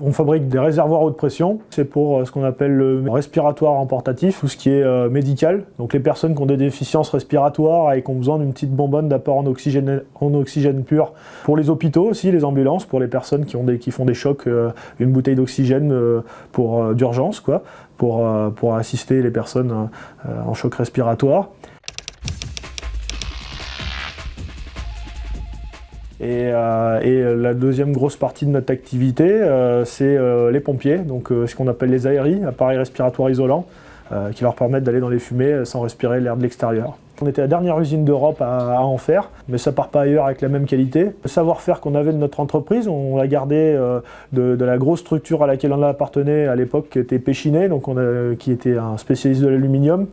On fabrique des réservoirs haute pression, c'est pour ce qu'on appelle le respiratoire en portatif, tout ce qui est médical. Donc les personnes qui ont des déficiences respiratoires et qui ont besoin d'une petite bonbonne d'apport en oxygène pur. Pour les hôpitaux aussi, les ambulances, pour les personnes qui font des chocs, une bouteille d'oxygène d'urgence, quoi, pour assister les personnes en choc respiratoire. Et la deuxième grosse partie de notre activité, c'est les pompiers, donc ce qu'on appelle les ARI, appareils respiratoires isolants, qui leur permettent d'aller dans les fumées sans respirer l'air de l'extérieur. On était la dernière usine d'Europe à en faire, mais ça part pas ailleurs avec la même qualité. Le savoir-faire qu'on avait de notre entreprise, on l'a gardé de la grosse structure à laquelle on appartenait à l'époque, qui était Péchinet, donc qui était un spécialiste de l'aluminium.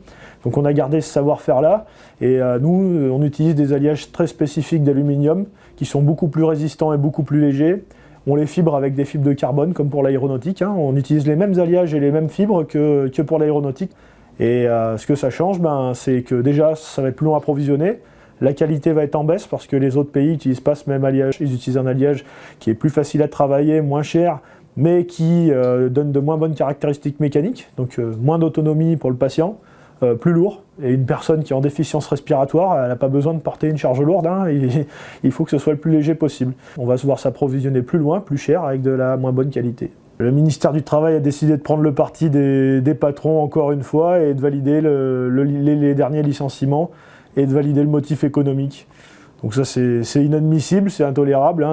Donc on a gardé ce savoir-faire-là, et nous, on utilise des alliages très spécifiques d'aluminium, qui sont beaucoup plus résistants et beaucoup plus légers. On les fibre avec des fibres de carbone, comme pour l'aéronautique. On utilise les mêmes alliages et les mêmes fibres que pour l'aéronautique. Et ce que ça change, c'est que déjà, ça va être plus long à approvisionner. La qualité va être en baisse parce que les autres pays n'utilisent pas ce même alliage. Ils utilisent un alliage qui est plus facile à travailler, moins cher, mais qui donne de moins bonnes caractéristiques mécaniques, donc moins d'autonomie pour le patient. Plus lourd, et une personne qui est en déficience respiratoire, elle n'a pas besoin de porter une charge lourde, il faut que ce soit le plus léger possible. On va devoir s'approvisionner plus loin, plus cher, avec de la moins bonne qualité. Le ministère du Travail a décidé de prendre le parti des patrons encore une fois et de valider les derniers licenciements et de valider le motif économique. Donc ça c'est inadmissible, c'est intolérable,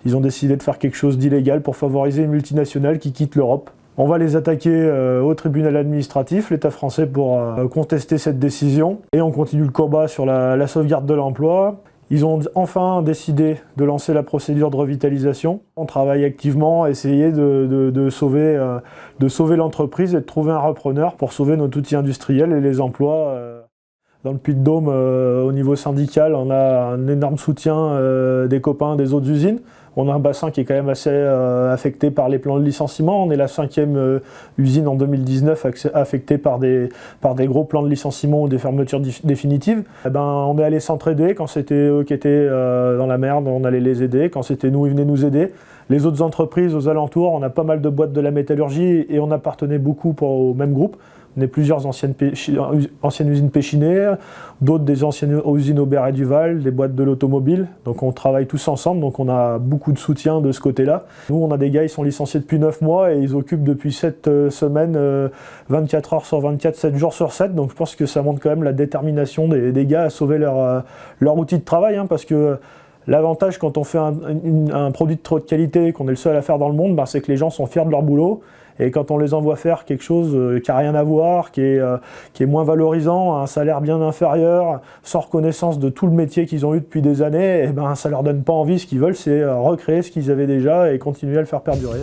ils ont décidé de faire quelque chose d'illégal pour favoriser une multinationale qui quitte l'Europe. On va les attaquer au tribunal administratif, l'État français, pour contester cette décision. Et on continue le combat sur la sauvegarde de l'emploi. Ils ont enfin décidé de lancer la procédure de revitalisation. On travaille activement à essayer de sauver l'entreprise et de trouver un repreneur pour sauver notre outil industriel et les emplois. Dans le Puy-de-Dôme, au niveau syndical, on a un énorme soutien des copains des autres usines. On a un bassin qui est quand même assez affecté par les plans de licenciement. On est la 5e usine en 2019 affectée par des gros plans de licenciement ou des fermetures définitives. On est allé s'entraider. Quand c'était eux qui étaient dans la merde, on allait les aider. Quand c'était nous, ils venaient nous aider. Les autres entreprises aux alentours, on a pas mal de boîtes de la métallurgie et on appartenait beaucoup au même groupe. On est plusieurs anciennes usines Péchinet, d'autres des anciennes usines Aubert et Duval, des boîtes de l'automobile. Donc on travaille tous ensemble, donc on a beaucoup de soutien de ce côté-là. Nous, on a des gars, ils sont licenciés depuis 9 mois et ils occupent depuis 7 semaines, 24 heures sur 24, 7 jours sur 7. Donc je pense que ça montre quand même la détermination des gars à sauver leur outil de travail, parce que l'avantage quand on fait un produit de trop de qualité, qu'on est le seul à faire dans le monde, c'est que les gens sont fiers de leur boulot. Et quand on les envoie faire quelque chose qui n'a rien à voir, qui est moins valorisant, à un salaire bien inférieur, sans reconnaissance de tout le métier qu'ils ont eu depuis des années, ça ne leur donne pas envie. Ce qu'ils veulent, c'est recréer ce qu'ils avaient déjà et continuer à le faire perdurer.